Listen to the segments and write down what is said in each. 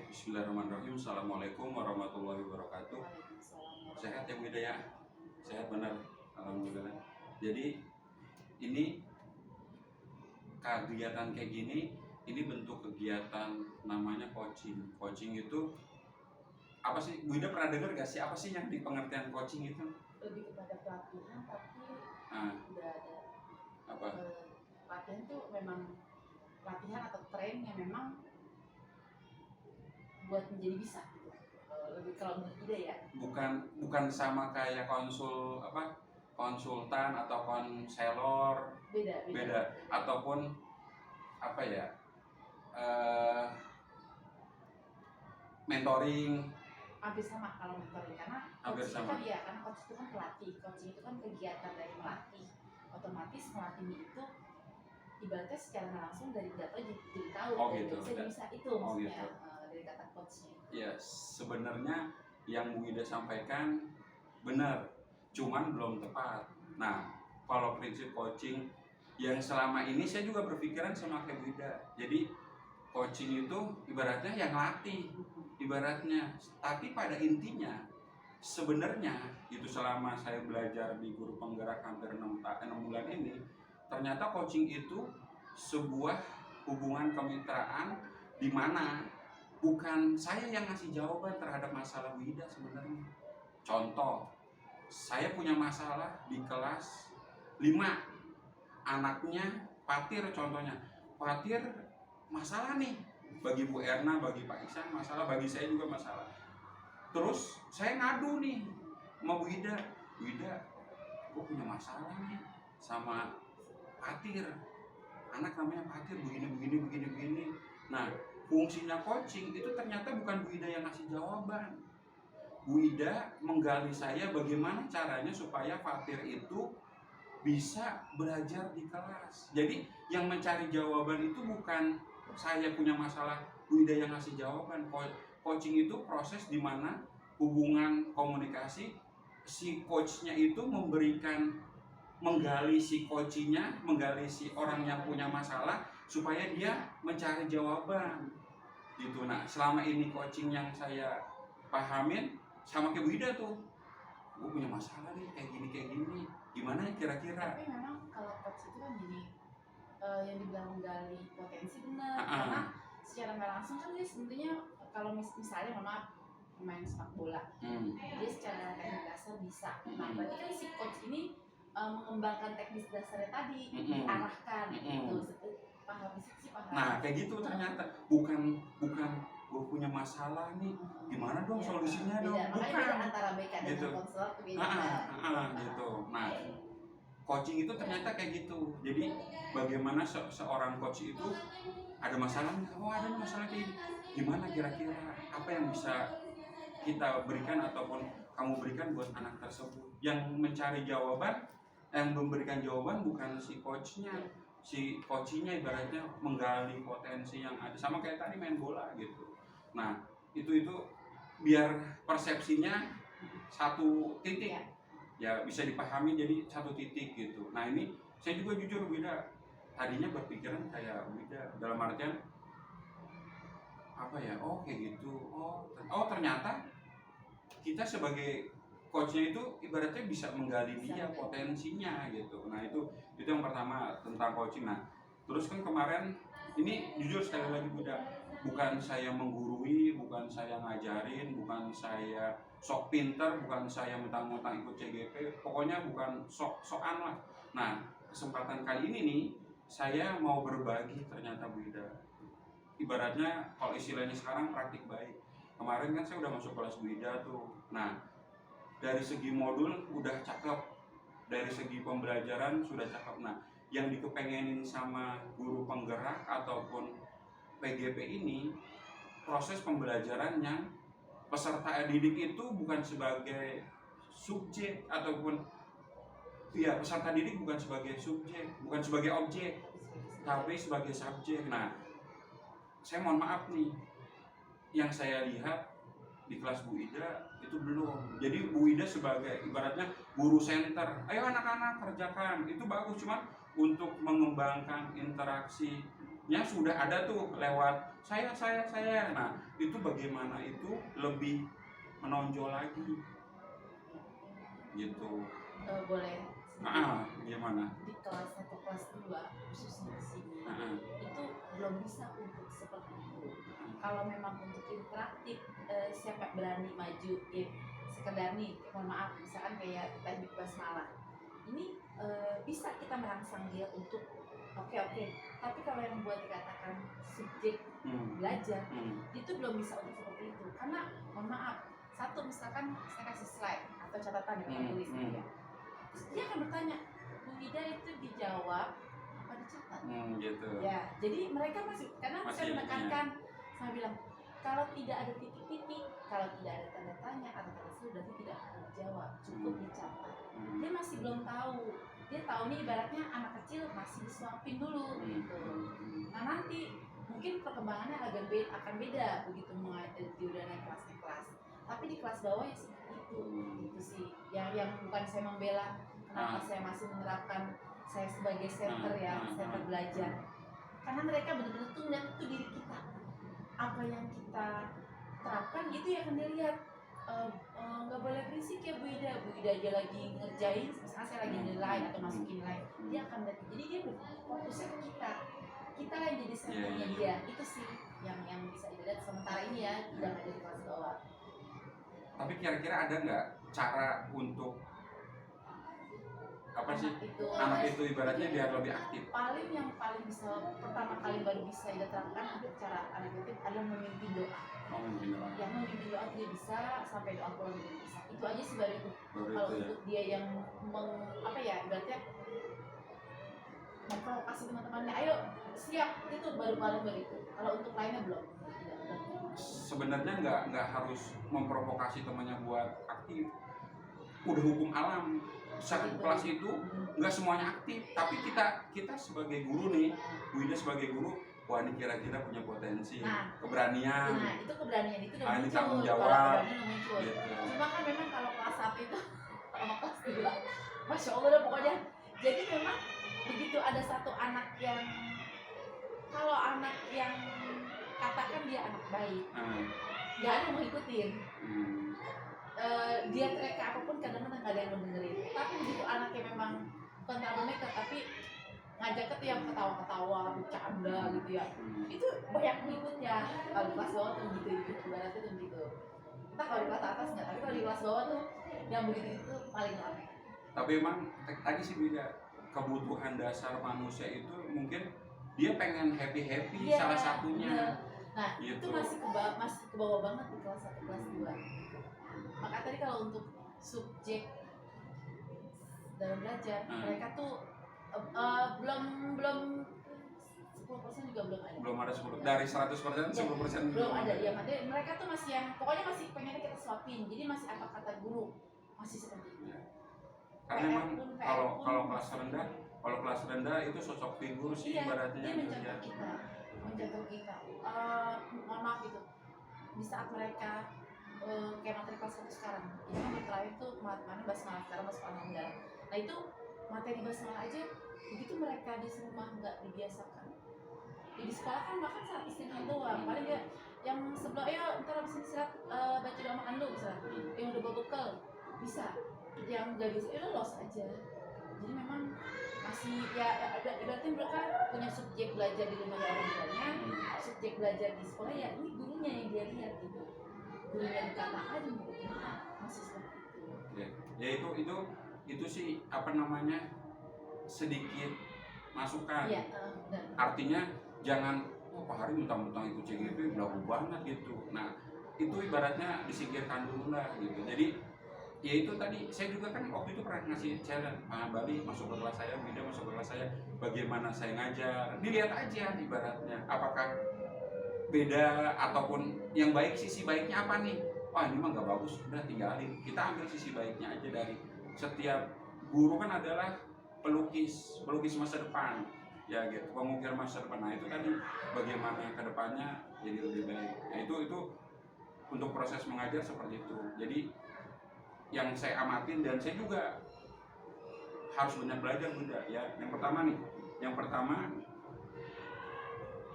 Bismillahirrahmanirrahim. Assalamualaikum warahmatullahi wabarakatuh. Sehat ya Bu Ida ya? Sehat benar. Alhamdulillah. Jadi ini kegiatan kayak gini, ini bentuk kegiatan namanya coaching. Coaching itu apa sih? Bu Ida pernah dengar gak sih apa sih yang di pengertian coaching itu? Lebih kepada pelatihan, tapi udah ada Apa? Pelatihan tuh memang pelatihan atau train yang memang buat menjadi bisa gitu. Lebih kalau menurut Ida ya. Bukan sama kayak konsultan atau konselor. Beda. Ataupun apa ya? Mentoring. Hampir sama kalau mentoring, karena coach itu kan ya, karena coach itu kan pelatih, coaching itu kan kegiatan dari melatih. Otomatis melatihnya itu ibaratnya secara langsung dari data jadi tahu, gitu. Bisa itu maksudnya gitu. Dari kata coachnya. Ya sebenarnya yang Bu Ida sampaikan benar, cuman belum tepat. Nah kalau prinsip coaching yang selama ini saya juga berpikiran sama kayak Bu Ida. Jadi coaching itu ibaratnya yang latih, ibaratnya. Tapi pada intinya sebenarnya itu selama saya belajar di guru penggerak hampir 6 bulan ini, ternyata coaching itu sebuah hubungan kemitraan di mana bukan saya yang ngasih jawaban terhadap masalah Bu Ida sebenarnya. Contoh, saya punya masalah di kelas 5, anaknya Fatir contohnya. Fatir masalah nih, bagi Bu Erna, bagi Pak Iksan masalah, bagi saya juga masalah. Terus saya ngadu nih sama Bu Ida, gue punya masalah nih sama Fatir, anak namanya Fatir begini. Nah fungsinya coaching itu ternyata bukan Bu Ida yang ngasih jawaban. Bu Ida menggali saya bagaimana caranya supaya Fatir itu bisa belajar di kelas. Jadi yang mencari jawaban itu bukan saya punya masalah, Bu Ida yang ngasih jawaban. Coaching itu proses di mana hubungan komunikasi, si coachnya itu menggali si coachnya, menggali si orang yang punya masalah supaya dia mencari jawaban gitu. Nah selama ini coaching yang saya pahamin sama kayak Bu Ida tuh, gue punya masalah nih kayak gini, gimana kira-kira. Tapi memang kalau coach itu kan gini, yang dibilang menggali potensi benar, karena secara nggak langsung kan dia sebenarnya kalau misalnya main sepak bola, dia secara teknik dasar bisa. Nah berarti kan si coach ini mengembangkan teknis dasarnya tadi, diarahkan gitu. Paham sih paham. Nah kayak gitu ternyata bukan gue punya masalah nih, gimana dong solusinya dong, bukan antara BK gitu. Dan konselor itu beda. Gitu. Nah coaching itu ternyata kayak gitu. Jadi bagaimana seorang coach itu ada masalah, ada masalah kayak gimana kira-kira apa yang bisa kita berikan ataupun kamu berikan buat anak tersebut. Yang mencari jawaban, yang memberikan jawaban bukan si coachnya, si coachnya ibaratnya menggali potensi yang ada, sama kayak tadi main bola gitu. Nah itu biar persepsinya satu titik ya bisa dipahami, jadi satu titik gitu. Nah ini saya juga jujur beda, tadinya berpikiran kayak beda dalam artian apa ya, kayak gitu, ternyata kita sebagai coachnya itu ibaratnya bisa menggali dia potensinya gitu. Nah itu yang pertama tentang coaching. Nah terus kan kemarin ini jujur sekali lagi bukan saya menggurui, bukan saya ngajarin, bukan saya sok pinter, bukan saya mentang-mentang ikut CGP, pokoknya bukan sok-sokan lah. Nah kesempatan kali ini nih saya mau berbagi ternyata Bu Ida, ibaratnya kalau istilahnya sekarang praktik baik. Kemarin kan saya udah masuk kelas Bu Ida tuh. Nah dari segi modul udah cakep, dari segi pembelajaran sudah cakep. Nah yang dikepengenin sama guru penggerak ataupun PGP ini, proses pembelajaran yang peserta didik itu bukan sebagai subjek ataupun peserta didik bukan sebagai subjek, bukan sebagai objek, tapi sebagai subjek. Nah saya mohon maaf nih, yang saya lihat di kelas Bu Ida itu belum. Jadi Bu Ida sebagai ibaratnya guru center, ayo anak-anak kerjakan, itu bagus, cuma untuk mengembangkan interaksi nya sudah ada tuh lewat saya. Nah itu bagaimana itu lebih menonjol lagi gitu. Boleh Gimana? di kelas 1 kelas 2 khususnya di sini itu belum bisa untuk seperti itu. Kalau memang untuk interaktif, siapa berani maju ya sekedar nih, mohon maaf misalkan kayak teknik basmalah ini bisa kita merangsang dia untuk oke. Tapi kalau yang buat dikatakan subjek belajar itu belum bisa untuk seperti itu, karena mohon maaf, satu misalkan saya kasih slide atau catatan yang tulis gitu ya, terus dia akan bertanya, Bu Ida itu dijawab apa dicatat? Gitu. Ya, jadi mereka masih, karena saya menekankan, saya bilang kalau tidak ada titik-titik, kalau tidak ada tanda tanya atau tanda seru, berarti tidak akan dijawab, cukup dicatat. Dia masih belum tahu, dia tahu nih ibaratnya anak kecil masih disuapin dulu gitu. Nah nanti mungkin perkembangannya akan beda begitu mengajar di udah naik kelas. Tapi di kelas bawah ya seperti itu, gitu sih. Yang bukan saya membela kenapa saya masih menerapkan saya sebagai center ya, center belajar. Karena mereka benar-benar tuh melihat itu diri kita. Apa yang kita terapkan gitu ya akan dilihat. Nggak boleh berisik ya Bu Ida aja lagi ngerjain, misalnya saya lagi nilai atau masukin nilai, dia akan lihat. Jadi dia fokusnya ke kita yang jadi senternya dia. Itu sih yang bisa dilihat sementara ini ya, tidak ada di kelas bawah. Tapi kira-kira ada nggak cara untuk apa sih anak itu ibaratnya biar lebih aktif? Yang paling bisa pertama kali baru bisa diterapkan untuk cara anak itu adalah memimpin doa. Yang memimpin doa dia bisa sampai doa pulang dia bisa. Itu aja sih baru itu. Kalau untuk dia yang ibaratnya memprovokasi teman-temannya, ayo siap, itu baru itu. Kalau untuk lainnya belum. Sebenarnya nggak harus memprovokasi temannya buat aktif. Udah hukum alam, satu kelas itu nggak semuanya aktif, tapi kita sebagai guru nih, Bu Ida sebagai guru, wah ini kira-kira punya potensi, keberanian. Nah itu keberanian itu udah muncul, tanggung jawab. Gitu. Cuma kan memang kalau kelas 1 itu sama kelas 2, Masya Allah dah pokoknya. Jadi memang begitu ada satu anak yang, kalau anak yang katakan dia anak baik, nggak ada yang mau ikutin. Dia teriak apapun kadang-kadang nggak ada yang mau dengerin. Tapi begitu anaknya memang bukan troublemaker tapi ngajak ke yang ketawa-ketawa, bercanda gitu ya, itu banyak pengikutnya. Kalau di kelas bawah tuh gitu, ibaratnya tuh gitu. Entah kalau di kelas atas nggak, tapi kalau di kelas bawah tuh yang begitu itu paling rame. Tapi emang tadi sih beda, kebutuhan dasar manusia itu mungkin dia pengen happy salah satunya. Nah gitu. Itu masih ke bawah banget di kelas 1 kelas 2. Maka tadi kalau untuk subjek dalam belajar, mereka tuh belum 10% juga belum ada. Belum ada 10 dari 100% 10% belum ada. Ya mereka tuh masih yang pokoknya masih pengennya kita suapin. Jadi masih apa kata guru, masih seperti itu. Karena memang kalau kelas rendah itu sosok figur sih ibaratnya dia menjatuh kita. Mohon maaf gitu. Di saat mereka kayak materi kelas 1 sekarang, ini kan terakhir tuh matematika basmalah, sekarang masuk alhamdulillah. Nah itu materi basmalah aja begitu mereka di rumah nggak dibiasakan. Di sekolah kan makan saat istirahat doang, paling ya yang sebelah ya ntar abis istirahat baca doa makan dulu misalnya, yang udah bawa bekal bisa, yang nggak bisa ya los aja. Jadi memang masih ya berarti mereka punya subjek belajar di rumah ya orang tuanya, subjek belajar di sekolah ya ini gurunya yang dia lihat gitu. Gurunya dikata aja masih seperti itu. Ya itu sih apa namanya, sedikit masukan. Artinya jangan Pak Hari mentang-mentang itu CGP belagu banget gitu. Nah itu ibaratnya disingkirkan dulu lah gitu. Jadi ya itu tadi saya juga kan waktu itu pernah ngasih challenge, Bali masuk ke kelas saya, Bida masuk ke kelas saya, bagaimana saya ngajar, dilihat aja ibaratnya apakah beda ataupun yang baik, sisi baiknya apa nih. Ini mah nggak bagus, udah tinggalin, kita ambil sisi baiknya aja. Dari setiap guru kan adalah pelukis masa depan ya gitu, pengukir masa depan. Nah itu tadi bagaimana kedepannya jadi lebih baik. Nah itu untuk proses mengajar seperti itu. Jadi yang saya amatin dan saya juga harus banyak belajar juga ya. Yang pertama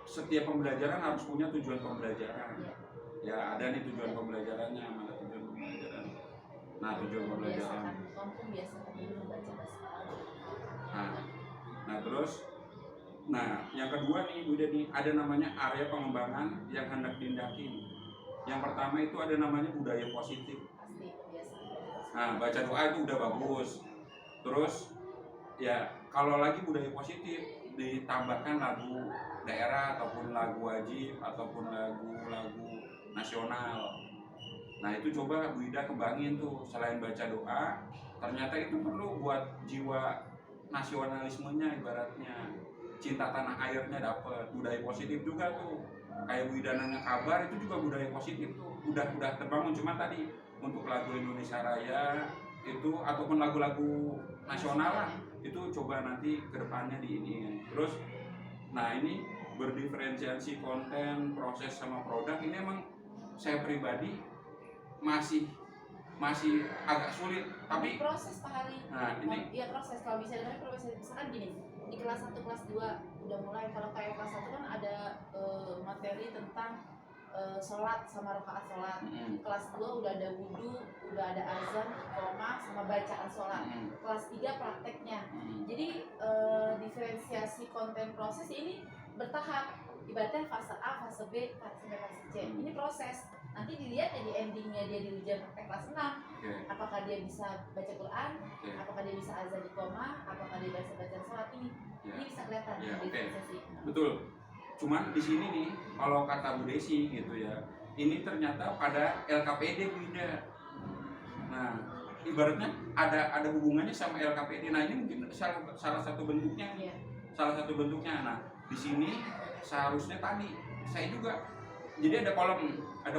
setiap pembelajaran harus punya tujuan pembelajaran. Iya. Ya ada nih tujuan pembelajarannya, mana tujuan pembelajaran. Nah tujuan pembelajaran. Biasakan dulu membaca bahasa Arab. Nah terus, nah yang kedua nih udah nih ada namanya area pengembangan yang hendak diindakin. Yang pertama itu ada namanya budaya positif. Pasti kebiasaan. Nah baca doa itu udah bagus. Terus ya kalau lagi budaya positif ditambahkan lagu daerah ataupun lagu wajib ataupun lagu-lagu nasional. Nah itu coba Bu Ida kembangin tuh, selain baca doa ternyata itu perlu buat jiwa nasionalismenya, ibaratnya cinta tanah airnya dapat. Budaya positif juga tuh, kayak Bu Ida nanya kabar itu juga budaya positif tuh, udah terbangun. Cuma tadi untuk lagu Indonesia Raya itu ataupun lagu-lagu nasional lah itu coba nanti kedepannya di ini. Terus nah ini berdiferensiasi konten, proses sama produk ini emang saya pribadi masih agak sulit, tapi proses Pak Hari. Nah ini ya proses, kalau bisa dengar proses. Misalkan gini, di kelas 1, kelas 2 udah mulai, kalau kayak kelas 1 kan ada materi tentang sholat sama rakaat sholat. Kelas 2 udah ada wudhu, udah ada azan, iqomah sama bacaan sholat. Kelas 3 prakteknya. Jadi diferensiasi konten proses ini bertahap, ibaratnya fase A, fase B, sampai fase C. Ini proses. Nanti dilihat ya di endingnya dia di ujian praktek kelas 6. Apakah dia bisa baca Quran, apakah dia bisa azan iqomah, apakah dia bisa baca sholat. Ini bisa kelihatan diferensiasi. Betul. Cuman di sini nih kalau kata Bu Desi gitu ya, ini ternyata pada LKPD Bu Ida. Nah ibaratnya ada hubungannya sama LKPD. Nah ini mungkin salah satu bentuknya. Salah satu bentuknya. Nah di sini seharusnya tadi saya juga, jadi ada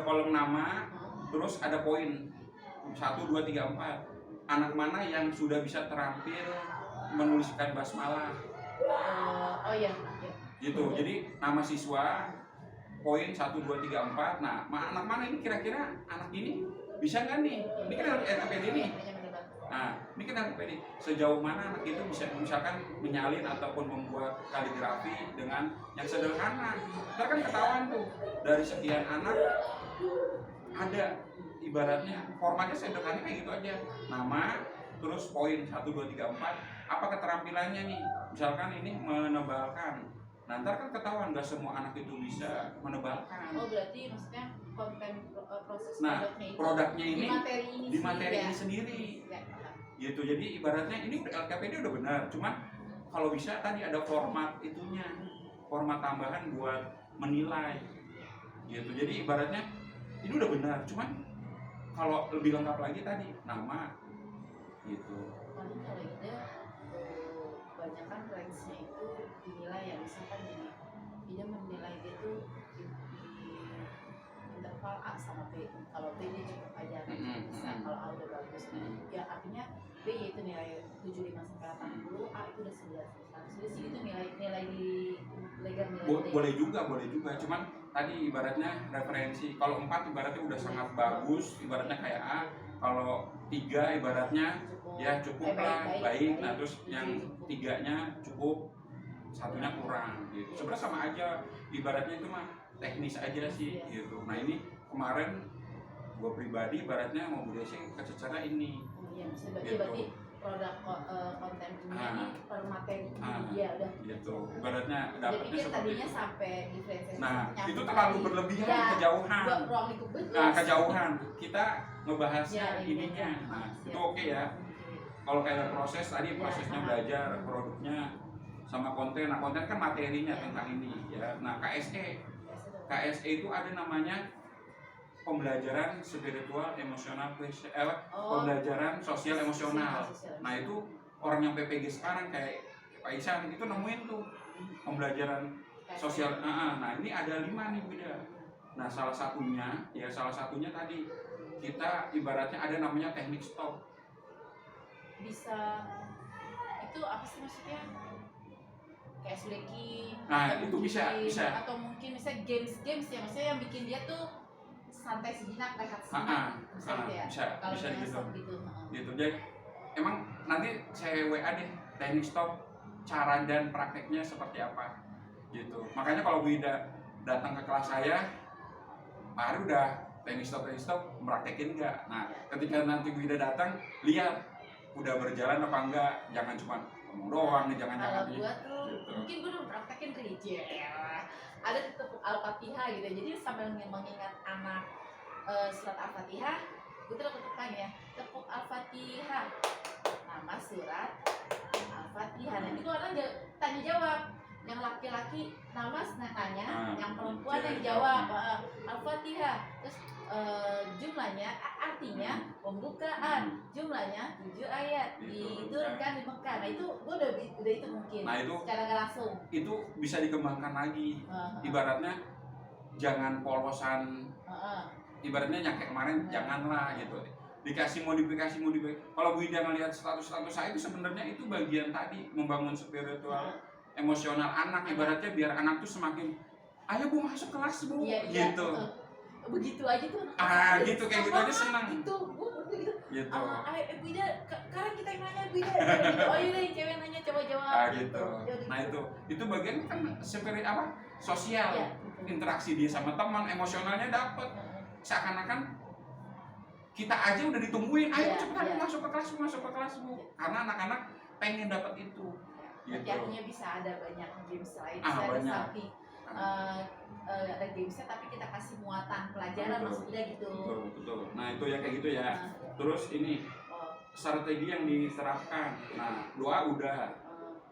kolom nama, terus ada poin 1, 2, 3, 4. Anak mana yang sudah bisa terampil menuliskan basmalah? Oh iya. Gitu. Jadi nama siswa, poin 1, 2, 3, 4. Nah anak mana ini kira-kira anak ini bisa nggak nih? Ini kan LKPD nih. Nah, ini kan LKPD. Sejauh mana anak itu bisa misalkan menyalin ataupun membuat kaligrafi dengan yang sederhana. Ntar kan ketahuan tuh dari sekian anak ada ibaratnya formatnya sederhana kayak gitu aja. Nama, terus poin 1, 2, 3, 4. Apa keterampilannya nih? Misalkan ini menebalkan. Nah, ntar kan ketahuan nggak semua anak itu bisa menebalkan. Oh berarti maksudnya konten proses produknya ini di materi ini sendiri. Gitu. Jadi ibaratnya ini LKPD udah benar. Cuman kalau bisa tadi ada format itunya, format tambahan buat menilai. Gitu. Jadi ibaratnya ini udah benar. Cuman kalau lebih lengkap lagi tadi nama gitu. Paling kalau ide kebanyakan range-nya itu dinilai ya, misalkan gini, dia menilai dia tuh di interval A sama B. Kalau B dia cukup aja, bisa. Kalau A udah bagus, ya artinya B yaitu nilai 75 sampai 80, A itu udah 9. Jadi itu nilai di legal nilai. Boleh juga. Cuman tadi ibaratnya referensi. Kalau 4 ibaratnya udah sangat bagus, ibaratnya kayak A. Kalau 3 ibaratnya ya cukup lah, baik. Nah terus yang 3-nya cukup, 1-nya kurang gitu. Sebenarnya sama aja, ibaratnya itu mah teknis aja sih gitu. Nah ini kemarin gue pribadi ibaratnya mau budaya sih kececara ini. Iya, berarti produk konten ini per materi dia udah gitu. Ibaratnya dapatnya seperti tadinya itu. Sampai diferensiasi. Nah itu terlalu berlebihan, kejauhan. Nah kejauhan kita ngebahasnya ininya. Nah itu oke ya. Kalau kayak proses tadi, prosesnya belajar produknya sama konten. Nah konten kan materinya tentang ini ya. Nah KSE itu ada namanya pembelajaran spiritual emosional, pembelajaran sosial emosional. Nah itu orang yang PPG sekarang kayak Pak Isan itu nemuin tuh pembelajaran sosial. Nah ini ada 5 nih beda. Nah salah satunya tadi kita ibaratnya ada namanya teknik stop. Bisa itu apa sih maksudnya? Kayak Sudeki. Nah itu bisa. Atau mungkin misalnya games ya, maksudnya yang bikin dia tuh santai sejenak, rehat sejenak. Bisa gitu. Jadi emang nanti saya WA deh teknik stop, cara dan prakteknya seperti apa. gitu. Makanya kalau Bu Ida datang ke kelas saya, Pak Ari udah teknik stop meraktekin enggak. Nah, ketika nanti Bu Ida datang, lihat udah berjalan apa enggak, jangan cuma ngomong doang nih, jangan Kalau nih. gua tuh Gitu. mungkin gua udah praktekin ada tepuk Al-Fatihah gitu. Jadi sambil mengingat anak surat Al-Fatihah, gua tuh tepukan ya, tepuk Al-Fatihah, nama surat Al-Fatihah. Nanti gua orang tanya jawab, yang laki-laki nama nanya, yang perempuan yang jawab Al-Fatihah. Terus jumlahnya artinya pembukaan, jumlahnya 7 ayat diturunkan di Mekah. Nah itu gue udah itu mungkin. Nah itu secara nggak langsung itu bisa dikembangkan lagi. Ibaratnya jangan polosan. Ibaratnya yang kayak kemarin janganlah gitu. Dikasih modifikasi. Kalau Bu Ida ngelihat status saya itu sebenarnya itu bagian tadi membangun spiritual emosional anak. Ibaratnya biar anak tuh semakin ayo Bu masuk kelas Bu, gitu. Begitu aja tuh gitu kayak gitu aja senang gitu. Gitu. Ayo Bu Ida, sekarang kita yang nanya Bu Ida gitu. Oh iya deh, cewek nanya coba jawab gitu. Nah itu bagian kan spirit apa sosial, interaksi dia sama teman, emosionalnya dapat. Seakan-akan kita aja udah ditungguin, ayo cepetan masuk ke kelas Bu, karena anak-anak pengen dapat itu. Nanti artinya bisa ada banyak games lain, banyak. Ada gamesnya tapi kita kasih muatan pelajaran maksudnya gitu. Betul. Nah itu ya kayak gitu ya. Terus ini strategi yang diterapkan. Nah doa udah.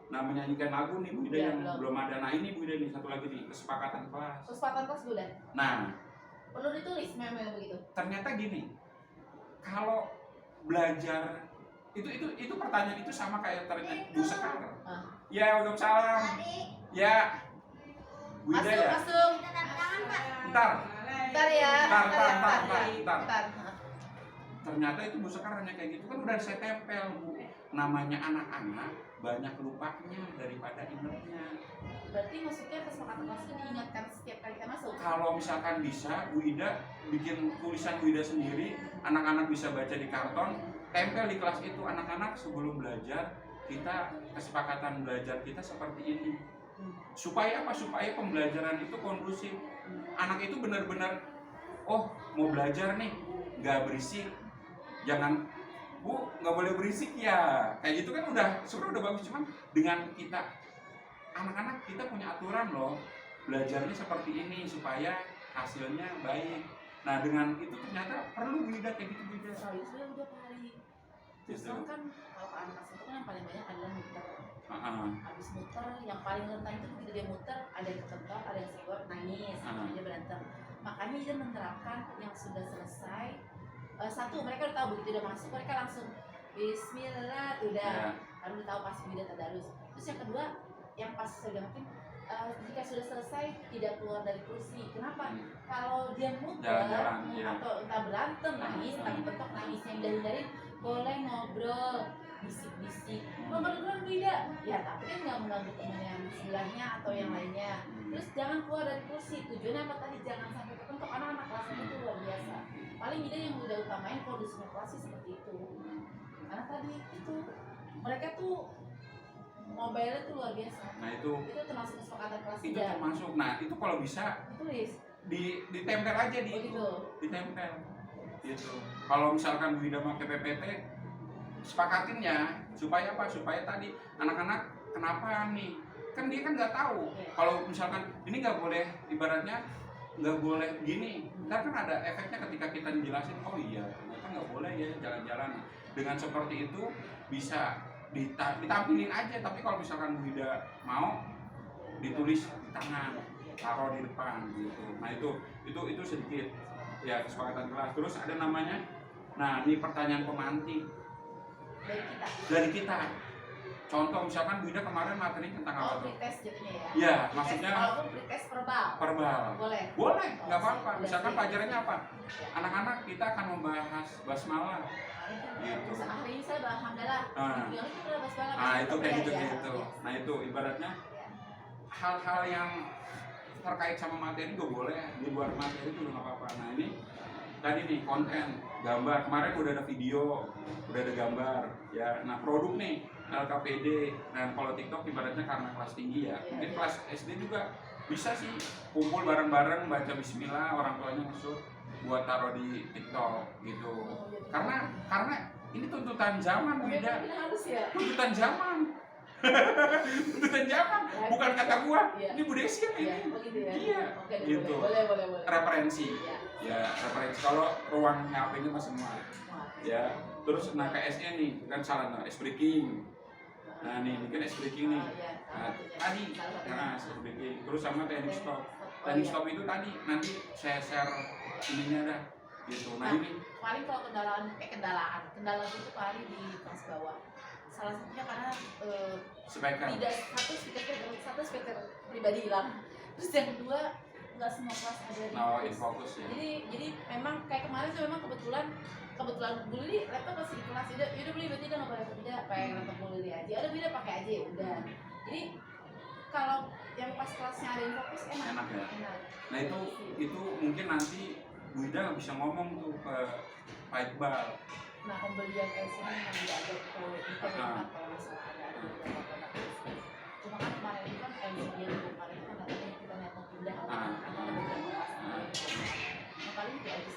Nah menyanyikan lagu nih Bu Ida yang belum ada. Nah ini Bu Ida nih satu lagi nih kesepakatan kelas. Kesepakatan kelas udah. Nah perlu ditulis memang begitu. Ternyata gini, kalau belajar itu pertanyaan itu sama kayak ternyata Bu Sekar. Ya udah salam. Ya. Bu Ida ya. Masuk. Bentar ya. Bentar. Ternyata itu Bu Sekar hanya kayak gitu kan udah saya tempel Bu. Namanya anak-anak banyak lupanya daripada ingetnya. Berarti maksudnya kesepakatan kelas itu diingatkan setiap kali kita masuk? Kalau misalkan bisa, Bu Ida bikin tulisan Bu Ida sendiri, anak-anak bisa baca di karton, tempel di kelas itu. Anak-anak sebelum belajar, kita kesepakatan belajar kita seperti ini. Supaya apa? Supaya pembelajaran itu kondusif. Anak itu benar-benar, oh mau belajar nih, nggak berisik. Jangan, Bu, nggak boleh berisik ya. Kayak gitu kan sebenarnya udah bagus. Cuman dengan kita, anak-anak kita punya aturan loh. Belajarnya seperti ini supaya hasilnya baik. Nah dengan itu ternyata perlu Bu Ida kayak gitu juga. Soalnya saya udah paling. Terus kan kalau anak kelas itu kan yang paling banyak adalah muter. Habis muter, yang paling rentan itu begitu dia muter, ada yang ketentok, ada yang senggol, nangis, dia berantem. Makanya dia menerapkan yang sudah selesai. Satu, mereka udah tahu begitu udah masuk, mereka langsung Bismillah, udah. Karena udah tahu pasti udah tadarus. Terus yang kedua, yang pas saya mungkin jika sudah selesai tidak keluar dari kursi. Kenapa? Kalau dia muter atau entah berantem nangis, entah ketentok nangis, yang dari boleh ngobrol, bisik-bisik. Ngobrol Bu Ida. Ya, tapi kan nggak mengganggu teman yang sebelahnya atau yang lainnya. Terus jangan keluar dari kursi. Tujuannya apa tadi? Jangan sampai ketentok. Anak-anak kelas itu luar biasa. Paling Ida yang udah utamain kondisinya kelas seperti itu. Karena tadi itu mereka tuh mobile itu luar biasa. Nah itu termasuk kesepakatan kelas itu termasuk. Nah itu kalau bisa ditulis, ditempel aja di itu, ditempel. Gitu. Kalau misalkan Bu Ida pakai PPT, sepakatin ya supaya apa? Supaya tadi anak-anak kenapa nih? Kan dia kan nggak tahu. Kalau misalkan ini nggak boleh, ibaratnya nggak boleh gini. Ntar kan ada efeknya ketika kita dijelasin. Oh iya, ternyata nggak boleh ya jalan-jalan. Dengan seperti itu bisa ditampilin aja, tapi kalau misalkan Bu Ida mau ditulis di tangan, taruh di depan gitu. Nah itu sedikit ya kesepakatan kelas. Terus ada namanya, nah ini pertanyaan pemantik dari kita. Contoh misalkan Bu Ida kemarin materi tentang apa tuh? Pretest jadinya ya? Iya, maksudnya walaupun pretest verbal. Boleh, nggak apa-apa. Misalkan pelajarannya apa? Anak-anak kita akan membahas basmalah. Gitu. Hari ini saya bahas hamdalah. Itu kayak gitu. Nah itu ibaratnya hal-hal yang terkait sama materi juga boleh, di luar materi itu nggak apa-apa. Nah ini tadi nih konten, gambar. Kemarin udah ada video, udah ada gambar. Ya, nah produk nih. LKPD. Nah kalau TikTok ibaratnya karena kelas tinggi ya, mungkin kelas SD juga bisa sih kumpul bareng-bareng baca Bismillah, orang tuanya ngesut buat taruh di TikTok gitu. Karena ini tuntutan zaman, beda. Harus ya. Tuntutan zaman. Tuntutan zaman, bukan kata gua. Ini Bu Desi yang ini. Iya. Oke, Gitu. Boleh. Referensi. Ya, referensi. Kalau ruang HP-nya masih semua. Ya. Terus nah KS-nya nih, kan salah nah, S-breaking. Nah ini kan S-breaking nih. Nah, tadi, nah S-breaking. Terus sama teknik stop. Teknik stop itu tadi, nanti saya share ininya dah. Gitu. Nah ini. Paling kalau kendala itu paling di kelas bawah. Salah satunya karena tidak satu speaker pribadi hilang. Terus yang kedua nggak semua kelas ada di infocus ya. Jadi memang kayak kemarin tuh memang kebetulan beli laptop masih di kelas, yaudah beli berarti udah nggak boleh tidak pakai laptop beli aja, ada beli pakai aja udah. Jadi kalau yang pas kelasnya ada infocus enak ya. Nah itu mungkin nanti Bu Ida bisa ngomong tuh ke Pak Iqbal. Nah pembelian PS ini yang tidak ada kalau masalah ada cuma kan kemarin itu kan kemarin kan katanya kita lihat mau pindah paling itu aja.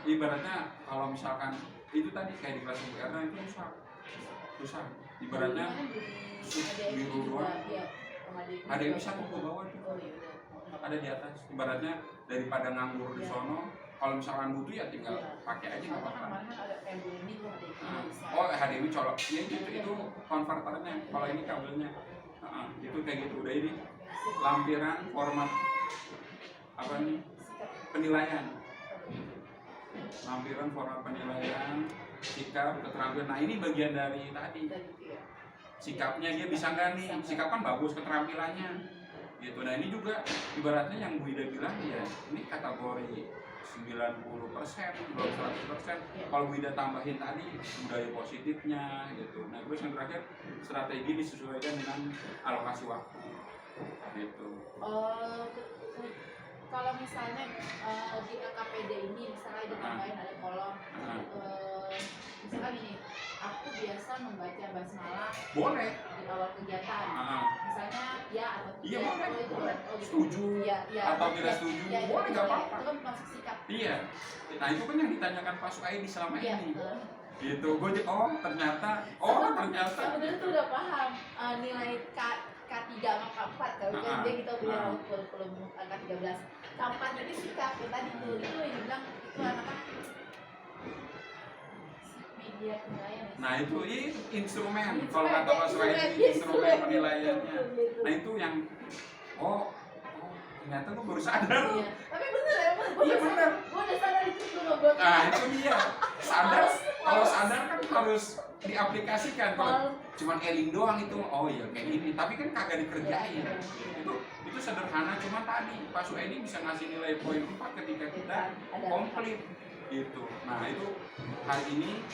Ibaratnya kalau misalkan itu tadi kayak di kelas URN itu susah. Ibaratnya biru doang. Ada yang bisa ke bawah tuh. Ada di atas. Ibaratnya daripada nganggur di sono, kalau misalkan butuh ya tinggal pakai aja nggak apa-apa. Oh HDMI colok. Ya itu konverternya. Kalau ini kabelnya. Itu kayak gitu. Udah ini lampiran format apa nih? Penilaian. Lampiran format penilaian, sikap, keterampilan. Nah ini bagian dari tadi. Sikapnya dia bisa nggak nih? Sikap kan bagus, keterampilannya. Gitu. Nah ini juga ibaratnya yang Bu Ida bilang ya, ini kategori 90%, belum 100%. Kalau Bu Ida tambahin tadi budaya positifnya gitu. Nah terus yang terakhir strategi disesuaikan dengan alokasi waktu. Gitu. Kalau misalnya di LKPD ini misalnya ditambahin ada kolom misalkan ini aku biasa membaca basmalah boleh di awal kegiatan misalnya ya atau tidak boleh. Setuju ya, atau tidak setuju boleh nggak apa-apa itu kan masuk sikap iya. Nah itu kan yang ditanyakan Pak Suaidi selama ini gitu. Gue ternyata yang benar tuh udah paham nilai K3 sama K4 kalau dia kita punya kurikulum K13 K4 jadi sikap ya tadi tuh itu yang bilang itu anak media penilaian. Nah itu instrumen kalau kata Pak Suaidi instrumen penilaiannya. Nah itu yang ternyata gue baru sadar. Iya. Tapi bener ya, iya bener. Gue udah sadar itu belum gue. Nah itu dia. Sadar, kalau sadar kan harus diaplikasikan. Kalau cuman eling doang itu, oh iya kayak gini. Tapi kan kagak dikerjain. Itu sederhana, cuma tadi Pak Suaidi bisa ngasih nilai poin 4 ketika kita komplit gitu. Nah itu hari ini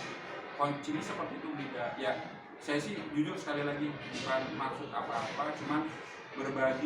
kuncinya seperti itu beda. Ya saya sih jujur sekali lagi bukan maksud apa-apa, cuman berbagi